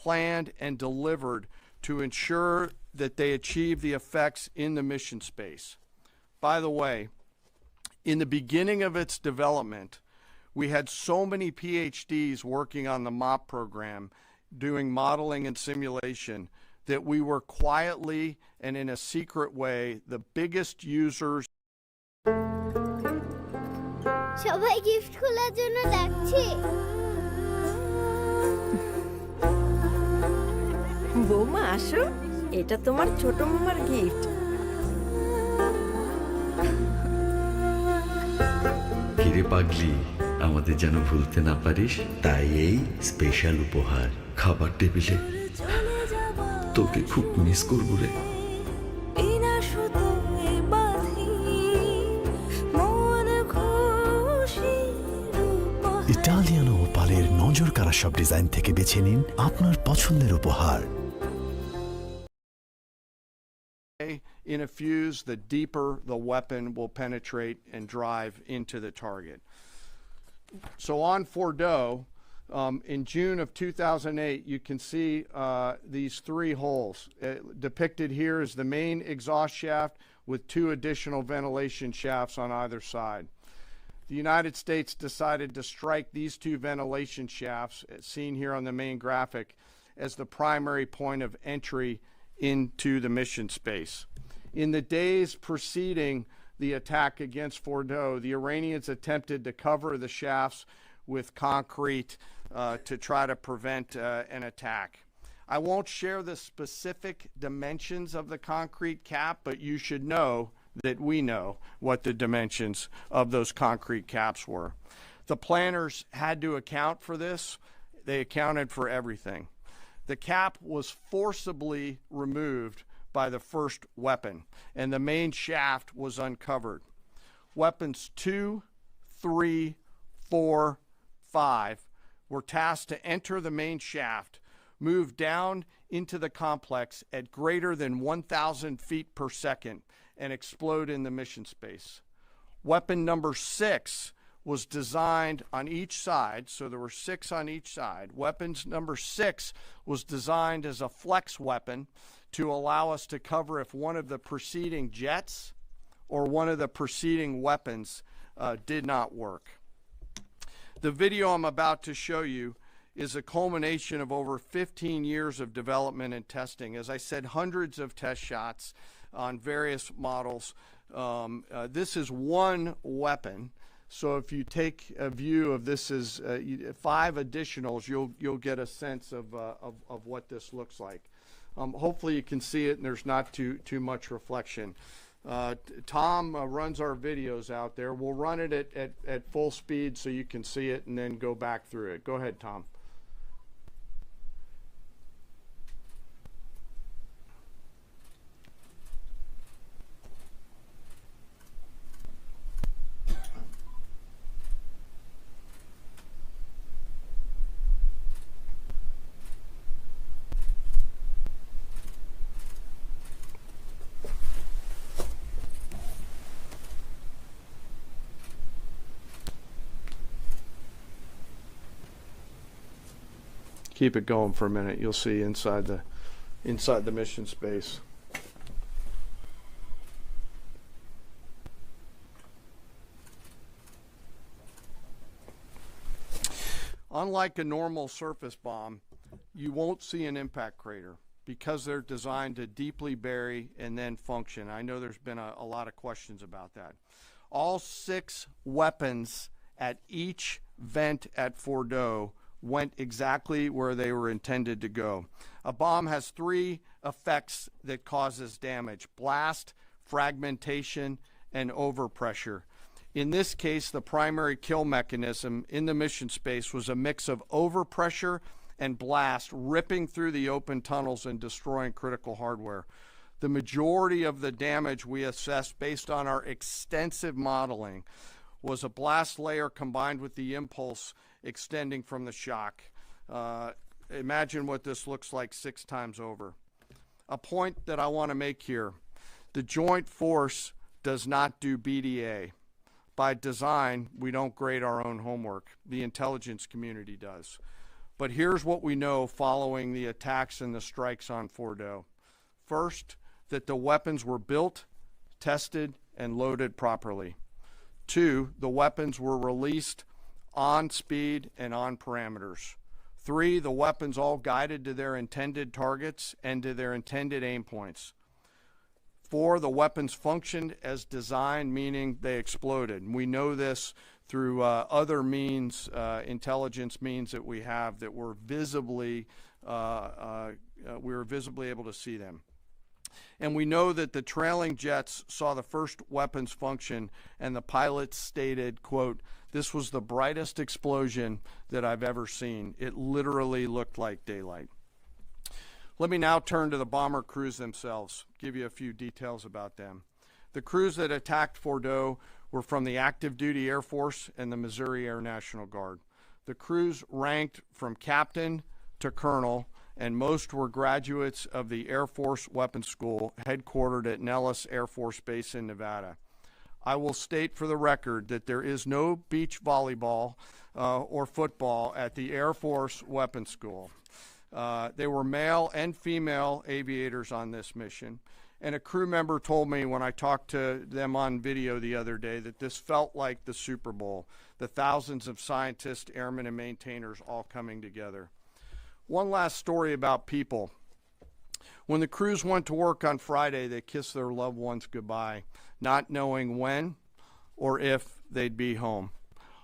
planned and delivered to ensure that they achieve the effects in the mission space. By the way, in the beginning of its development, we had so many PhDs working on the MOP program, doing modeling and simulation, that we were quietly and in a secret way the biggest users. সবাই gift খোলার জন্য ডাকছে। বৌমা আসো, এটা তোমার ছোট মামার গিফট। কিরে পাগলি, আমাদের যেন ভুলতে না পারিস, তাই এই স্পেশাল উপহার। খাবার টেবিলে তোকে খুব মিস করবো রে। ইটালিয়ানো ওপালের নজর কাড়া সব ডিজাইন থেকে বেছে নিন আপনার পছন্দের উপহার। In a fuse, the deeper the weapon will penetrate and drive into the target. So on Fordo, in June of 2008, you can see these 3 holes. Depicted here is the main exhaust shaft with 2 additional ventilation shafts on either side. The United States decided to strike these 2 ventilation shafts, seen here on the main graphic, as the primary point of entry into the mission space. In the days preceding the attack against Fordo, the Iranians attempted to cover the shafts with concrete to try to prevent an attack. I won't share the specific dimensions of the concrete cap, but you should know that we know what the dimensions of those concrete caps were. The planners had to account for this. They accounted for everything. The cap was forcibly removed by the first weapon, and the main shaft was uncovered. Weapons 2, 3, 4, 5 were tasked to enter the main shaft, move down into the complex at greater than 1,000 feet per second, and explode in the mission space. Weapon number 6 was designed on each side, so there were 6 on each side. Weapons number 6 was designed as a flex weapon to allow us to cover if one of the preceding jets or one of the preceding weapons did not work. The video I'm about to show you is a culmination of over 15 years of development and testing. As I said, hundreds of test shots on various models. This is one weapon. So if you take a view of this as 5 additionals, you'll get a sense of what this looks like. Hopefully you can see it and there's not too much reflection. Tom runs our videos out there. We'll run it at full speed so you can see it and then go back through it. Go ahead, Tom. Keep it going for a minute. You'll see inside the mission space. Unlike a normal surface bomb, you won't see an impact crater because they're designed to deeply bury and then function. I know there's been a lot of questions about that. All 6 weapons at each vent at Fordo went exactly where they were intended to go. A bomb has 3 effects that causes damage: blast, fragmentation, and overpressure. In this case, the primary kill mechanism in the mission space was a mix of overpressure and blast ripping through the open tunnels and destroying critical hardware. The majority of the damage we assessed based on our extensive modeling was a blast layer combined with the impulse extending from the shock. Imagine what this looks like 6 times over. A point that I want to make here: the joint force does not do BDA. By design, we don't grade our own homework. The intelligence community does. But here's what we know following the attacks and the strikes on Fordo. First, that the weapons were built, tested, and loaded properly. Two, the weapons were released on speed and on parameters. Three, the weapons all guided to their intended targets and to their intended aim points. Four, the weapons functioned as designed, meaning they exploded. And we know this through other means, intelligence means that we have that were visibly, we were visibly able to see them. And we know that the trailing jets saw the first weapons function, and the pilots stated, quote, "This was the brightest explosion that I've ever seen. It literally looked like daylight." Let me now turn to the bomber crews themselves, give you a few details about them. The crews that attacked Fordo were from the active duty Air Force and the Missouri Air National Guard. The crews ranked from captain to colonel, and most were graduates of the Air Force Weapons School headquartered at Nellis Air Force Base in Nevada. I will state for the record that there is no beach volleyball or football at the Air Force Weapons School. They were male and female aviators on this mission. And a crew member told me when I talked to them on video the other day that this felt like the Super Bowl, the thousands of scientists, airmen, and maintainers all coming together. One last story about people. When the crews went to work on Friday, they kissed their loved ones goodbye, not knowing when or if they'd be home.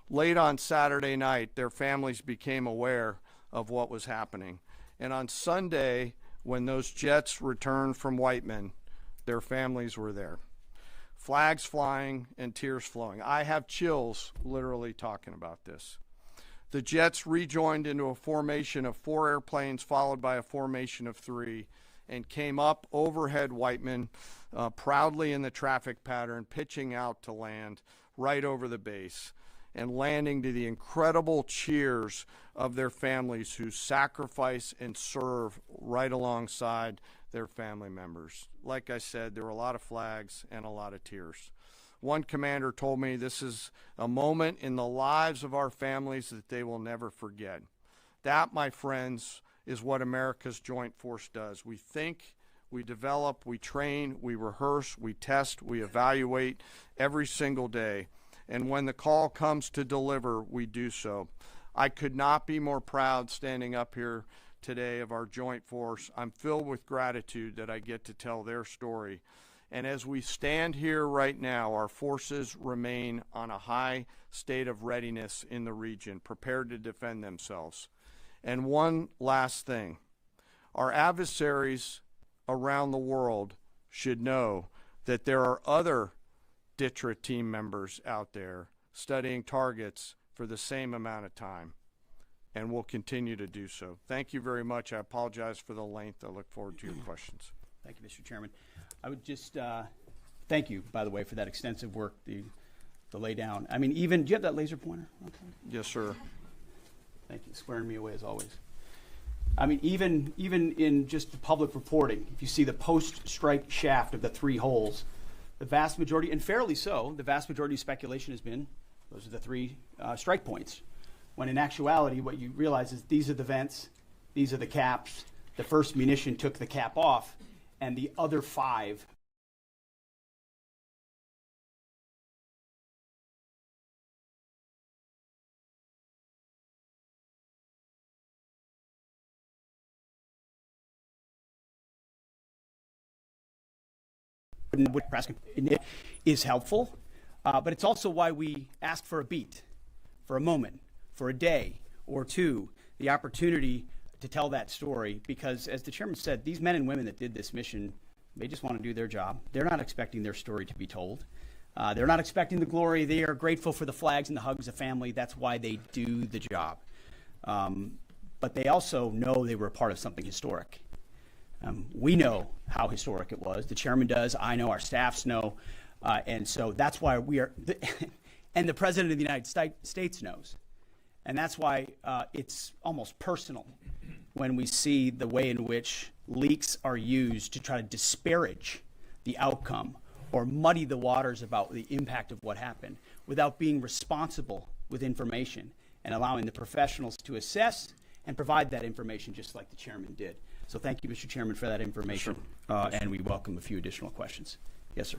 Late on Saturday night, their families became aware of what was happening. And on Sunday, when those jets returned from Whiteman, their families were there. Flags flying and tears flowing. I have chills literally talking about this. The jets rejoined into a formation of 4 airplanes followed by a formation of 3 and came up overhead Whiteman proudly in the traffic pattern, pitching out to land right over the base and landing to the incredible cheers of their families who sacrifice and serve right alongside their family members. Like I said, there were a lot of flags and a lot of tears. One commander told me this is a moment in the lives of our families that they will never forget. That, my friends, is what America's Joint Force does. We think, we develop, we train, we rehearse, we test, we evaluate every single day. And when the call comes to deliver, we do so. I could not be more proud standing up here today of our Joint Force. I'm filled with gratitude that I get to tell their story. And as we stand here right now, our forces remain on a high state of readiness in the region, prepared to defend themselves. And one last thing, our adversaries around the world should know that there are other DTRA team members out there studying targets for the same amount of time, and will continue to do so. Thank you very much. I apologize for the length. I look forward to your questions. Thank you, Mr. Chairman. I would just thank you, by the way, for that extensive work, the lay down. I mean, even, do you have that laser pointer? Okay. Yes, sir. Thank you, squaring me away as always. I mean, even in just the public reporting, if you see the post-strike shaft of the 3 holes, the vast majority, and fairly so, the vast majority of speculation has been those are the 3 strike points. When in actuality, what you realize is these are the vents, these are the caps. The first munition took the cap off, and the other 5 is helpful, but it's also why we ask for a beat, for a moment, for a day or 2, the opportunity to tell that story, because as the chairman said, these men and women that did this mission, they just want to do their job. They're not expecting their story to be told. They're not expecting the glory. They are grateful for the flags and the hugs of family. That's why they do the job. But they also know they were a part of something historic. We know how historic it was. The chairman does. I know. Our staffs know. And so that's why we are, and the president of the United States knows. And that's why it's almost personal when we see the way in which leaks are used to try to disparage the outcome or muddy the waters about the impact of what happened without being responsible with information and allowing the professionals to assess and provide that information just like the chairman did. So thank you, Mr. Chairman, for that information. And we welcome a few additional questions. Yes, sir.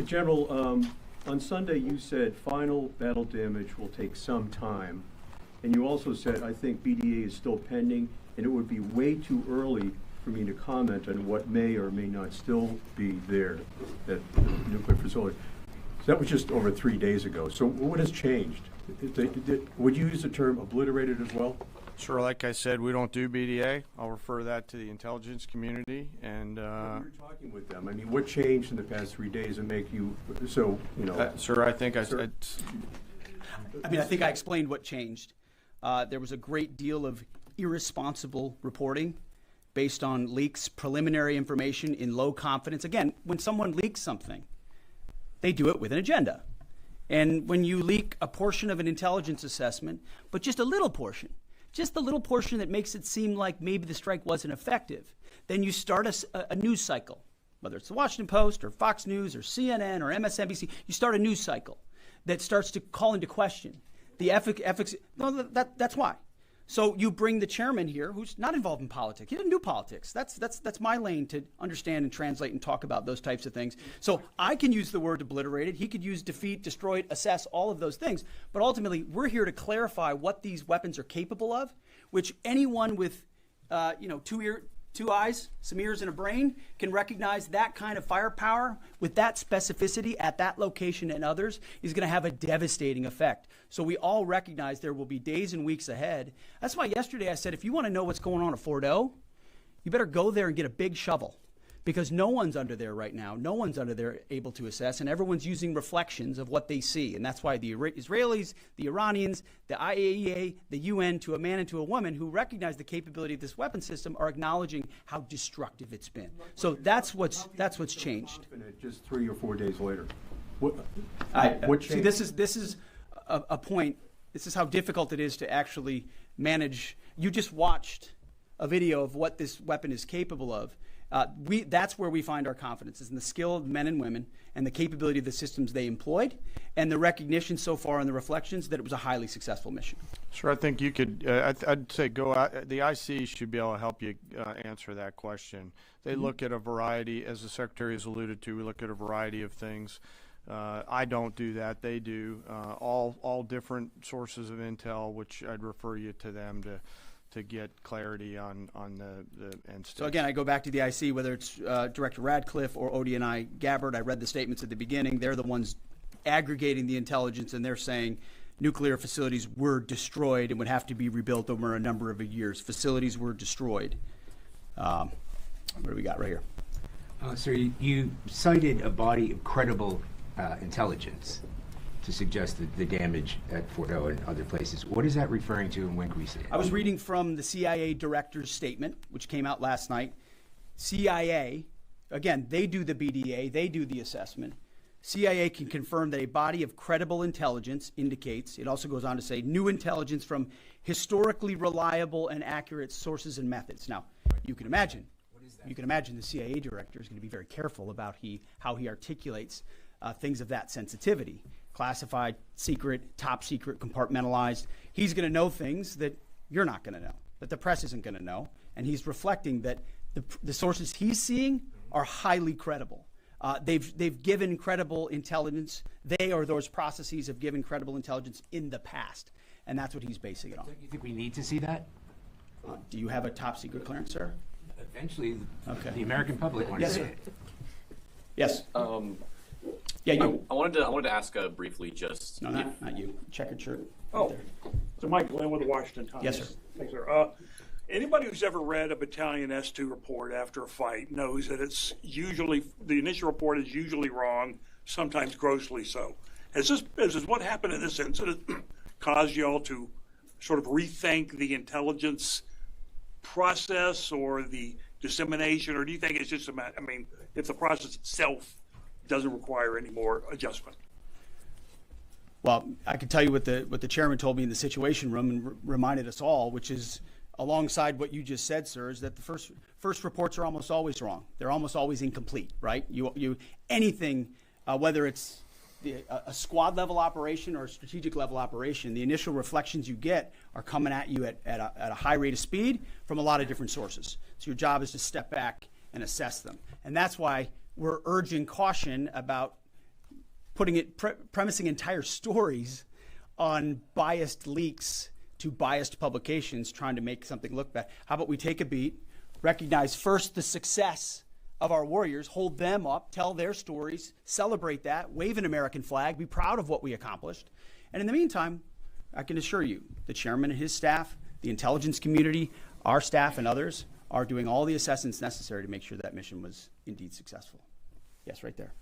General, on Sunday you said final battle damage will take some time. And you also said, I think BDA is still pending, and it would be way too early for me to comment on what may or may not still be there at the nuclear facility. So that was just over 3 days ago. So what has changed? Would you use the term obliterated as well? Sure, like I said, we don't do BDA. I'll refer that to the intelligence community. And When you're talking with them, I mean, what changed in the past 3 days and make you, so, you know? Sir, I think I said. I mean, I think I explained what changed. There was a great deal of irresponsible reporting based on leaks, preliminary information in low confidence. Again, when someone leaks something, they do it with an agenda. And when you leak a portion of an intelligence assessment, but just a little portion that makes it seem like maybe the strike wasn't effective, then you start a news cycle, whether it's the Washington Post or Fox News or CNN or MSNBC. You start a news cycle that starts to call into question the efficacy. No, that's why. So you bring the chairman here, who's not involved in politics. He doesn't do politics. That's my lane to understand and translate and talk about those types of things. So I can use the word obliterated. He could use defeat, destroyed, assess, all of those things. But ultimately, we're here to clarify what these weapons are capable of, which anyone with, two eyes, some ears, and a brain can recognize that kind of firepower with that specificity at that location and others is going to have a devastating effect. So we all recognize there will be days and weeks ahead. That's why yesterday I said, if you want to know what's going on at Fordo, you better go there and get a big shovel, because no one's under there right now. No one's under there able to assess, and everyone's using reflections of what they see. And that's why the Israelis, the Iranians, the IAEA, the UN, to a man and to a woman who recognize the capability of this weapon system, are acknowledging how destructive it's been. So that's what's changed. Just 3 or 4 days later. What See, changed? this is a point. This is how difficult it is to actually manage. You just watched a video of what this weapon is capable of. That's where we find our confidence, is in the skill of men and women and the capability of the systems they employed, and the recognition so far in the reflections that it was a highly successful mission. Sure, I think you could, I'd say go out, the IC should be able to help you answer that question. They look at a variety, as the Secretary has alluded to, we look at a variety of things. I don't do that, they do. All different sources of intel, which I'd refer you to them to get clarity on the end state. So again, I go back to the IC, whether it's Director Radcliffe or ODNI Gabbard. I read the statements at the beginning. They're the ones aggregating the intelligence, and they're saying nuclear facilities were destroyed and would have to be rebuilt over a number of years. Facilities were destroyed. What do we got right here? Sir, you cited a body of credible intelligence to suggest that the damage at Fordo and other places. What is that referring to, and when can we see it? I was reading from the CIA director's statement, which came out last night. CIA, again, they do the BDA, they do the assessment. CIA can confirm that a body of credible intelligence indicates, it also goes on to say, new intelligence from historically reliable and accurate sources and methods. Now, you can imagine the CIA director is going to be very careful about how he articulates things of that sensitivity. Classified, secret, top secret, compartmentalized. He's going to know things that you're not going to know, that the press isn't going to know, and he's reflecting that the sources he's seeing are highly credible. They've given credible intelligence. They or those processes have given credible intelligence in the past, and that's what he's basing it on. Don't you think we need to see that? Do you have a top secret clearance, sir? Eventually, Okay. the American public wants to see sir. it. Yes. Yeah, you. I wanted to ask briefly just. No, not you. Checkered shirt. Oh, Right there. so Mike Glenn with the Washington Times. Yes, sir. Thanks, sir. Anybody who's ever read a Battalion S2 report after a fight knows that it's usually, the initial report is usually wrong, sometimes grossly so. Has what happened in this incident caused y'all to sort of rethink the intelligence process or the dissemination, or do you think it's just if the process itself doesn't require any more adjustment? Well, I can tell you what the chairman told me in the Situation Room and reminded us all, which is alongside what you just said, sir, is that the first reports are almost always wrong. They're almost always incomplete, right? Anything, whether it's a squad level operation or a strategic level operation, the initial reflections you get are coming at you at a high rate of speed from a lot of different sources. So your job is to step back and assess them. And that's why we're urging caution about premising entire stories on biased leaks to biased publications trying to make something look bad. How about we take a beat, recognize first the success of our warriors, hold them up, tell their stories, celebrate that, wave an American flag, be proud of what we accomplished. And in the meantime, I can assure you, the chairman and his staff, the intelligence community, our staff and others are doing all the assessments necessary to make sure that mission was indeed successful. Yes, right there.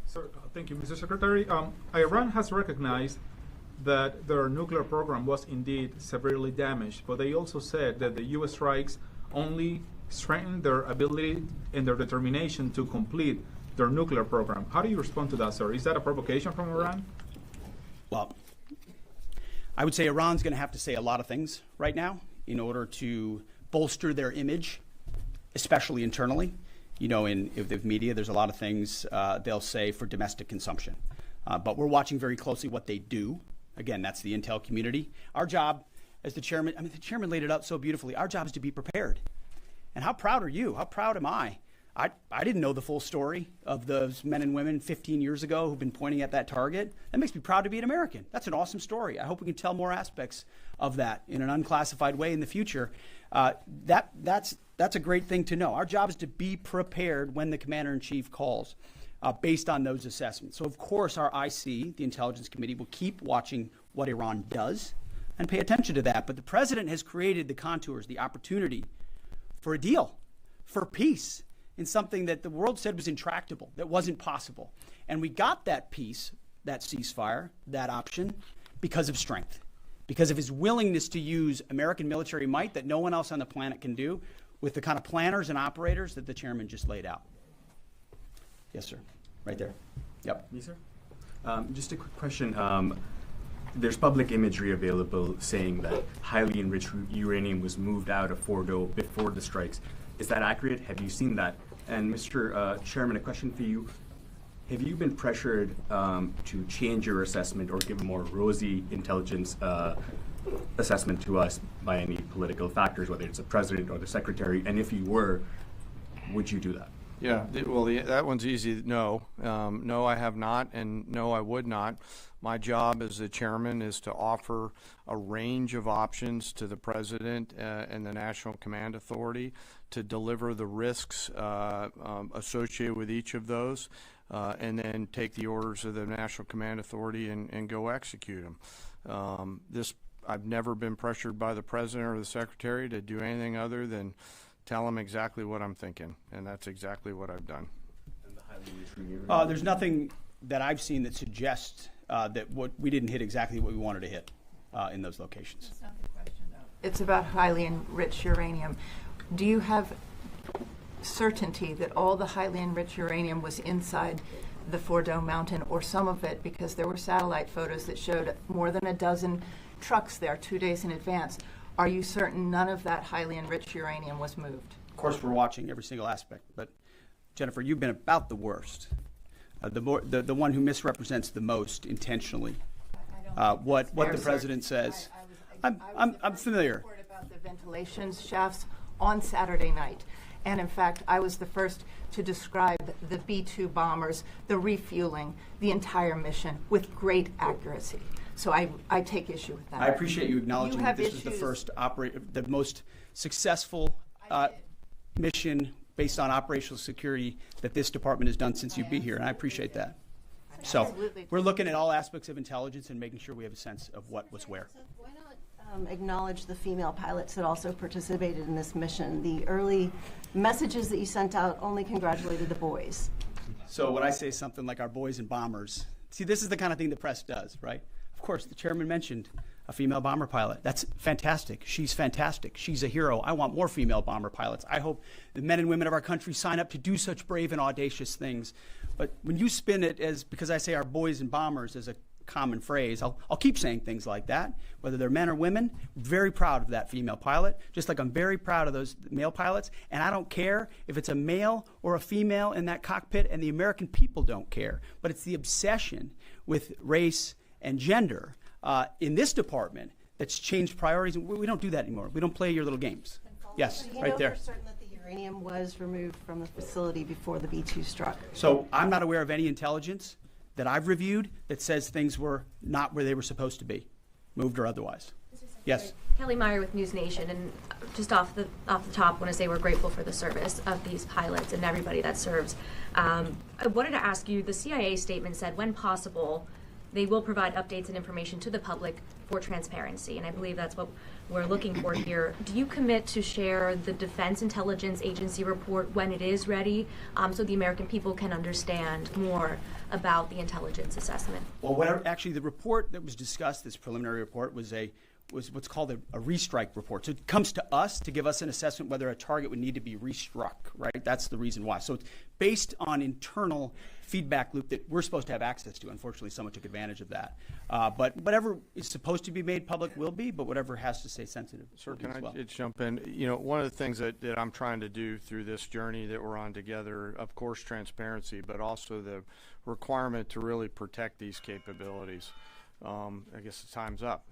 Sir, thank you, Mr. Secretary. Iran has recognized that their nuclear program was indeed severely damaged, but they also said that the U.S. strikes only strengthened their ability and their determination to complete their nuclear program. How do you respond to that, sir? Is that a provocation from Iran? Well, I would say Iran's going to have to say a lot of things right now in order to bolster their image, especially internally. You know, in the media, there's a lot of things they'll say for domestic consumption. But we're watching very closely what they do. Again, that's the intel community. Our job as the chairman, the chairman laid it out so beautifully. Our job is to be prepared. And how proud are you? How proud am I? I didn't know the full story of those men and women 15 years ago who've been pointing at that target. That makes me proud to be an American. That's an awesome story. I hope we can tell more aspects of that in an unclassified way in the future. That's a great thing to know. Our job is to be prepared when the commander-in-chief calls based on those assessments. So, of course, our IC, the Intelligence Committee, will keep watching what Iran does and pay attention to that. But the president has created the contours, the opportunity for a deal, for peace, in something that the world said was intractable, that wasn't possible. And we got that peace, that ceasefire, that option, because of strength, because of his willingness to use American military might that no one else on the planet can do with the kind of planners and operators that the chairman just laid out. Yes, sir. Right there. Yep. Me, sir? Just a quick question. There's public imagery available saying that highly enriched uranium was moved out of Fordo before the strikes. Is that accurate? Have you seen that? And Mr. Chairman, a question for you. Have you been pressured to change your assessment or give a more rosy intelligence assessment to us by any political factors, whether it's the president or the secretary? And if you were, would you do that? Yeah, well, that one's easy. No. No, I have not, and no, I would not. My job as the chairman is to offer a range of options to the president and the National Command Authority to deliver the risks associated with each of those, and then take the orders of the National Command Authority and go execute them. I've never been pressured by the president or the secretary to do anything other than tell them exactly what I'm thinking, and that's exactly what I've done. There's nothing that I've seen that suggests that we didn't hit exactly what we wanted to hit in those locations. That's not the question, though. It's about highly enriched uranium. Do you have certainty that all the highly enriched uranium was inside the Fordo mountain, or some of it, because there were satellite photos that showed more than a dozen trucks there 2 days in advance? Are you certain none of that highly enriched uranium was moved? Of course, we're watching every single aspect. But, Jennifer, you've been about the worst, the one who misrepresents the most intentionally what the president says. I'm familiar. Report about the ventilation shafts on Saturday night. And in fact, I was the first to describe the B-2 bombers, the refueling, the entire mission with great accuracy. So I take issue with that. I appreciate you acknowledging that this was the first the most successful mission based on operational security that this department has done since you've been here, and I appreciate that. So we're looking at all aspects of intelligence and making sure we have a sense of what was where. Why not acknowledge the female pilots that also participated in this mission? The early messages that you sent out only congratulated the boys. So when I say something like our boys and bombers, see, this is the kind of thing the press does, right? Of course, the chairman mentioned a female bomber pilot. That's fantastic. She's fantastic. She's a hero. I want more female bomber pilots. I hope the men and women of our country sign up to do such brave and audacious things. But when you spin it as, because I say our boys and bombers, as a common phrase. I'll keep saying things like that, whether they're men or women. Very proud of that female pilot, just like I'm very proud of those male pilots. And I don't care if it's a male or a female in that cockpit, and the American people don't care. But it's the obsession with race and gender in this department that's changed priorities. We don't do that anymore. We don't play your little games. Yes, right there. For certain that the uranium was removed from the facility before the B-2 struck? So I'm not aware of any intelligence that I've reviewed that says things were not where they were supposed to be, moved or otherwise. Yes. Kelly Meyer with News Nation, and just off the top, want to say we're grateful for the service of these pilots and everybody that serves. I wanted to ask you, the CIA statement said, when possible, they will provide updates and information to the public for transparency, and I believe that's what we're looking for here. Do you commit to share the Defense Intelligence Agency report when it is ready, so the American people can understand more about the intelligence assessment? Well, actually, the report that was discussed, this preliminary report, was what's called a restrike report. So it comes to us to give us an assessment whether a target would need to be restruck, right? That's the reason why. So it's based on internal feedback loop that we're supposed to have access to. Unfortunately, someone took advantage of that. But whatever is supposed to be made public will be, but whatever has to stay sensitive. Sir, can I jump in? You know, one of the things that I'm trying to do through this journey that we're on together, of course, transparency, but also the requirement to really protect these capabilities. I guess the time's up.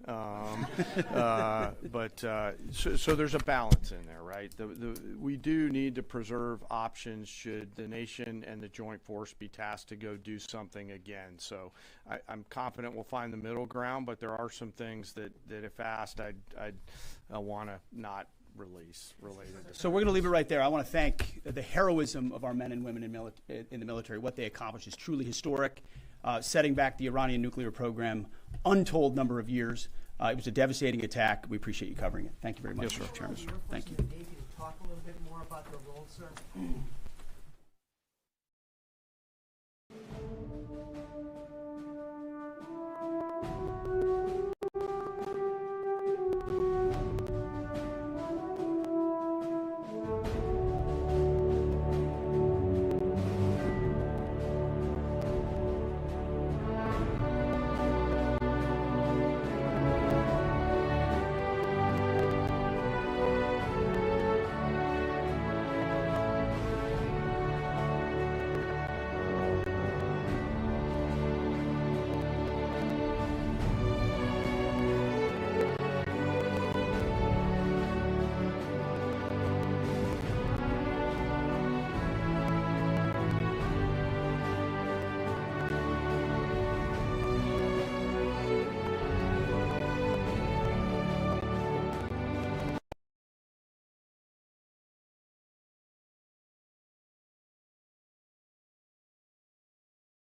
So there's a balance in there, right? We do need to preserve options should the nation and the joint force be tasked to go do something again. So I'm confident we'll find the middle ground, but there are some things that if asked, I'd want to not release related to So we're going to leave it right there. I want to thank the heroism of our men and women in the military. What they accomplished is truly historic. Setting back the Iranian nuclear program, untold number of years. It was a devastating attack. We appreciate you covering it. Thank you very much, Chairman. Thank you. Talk a little bit more about their role, sir.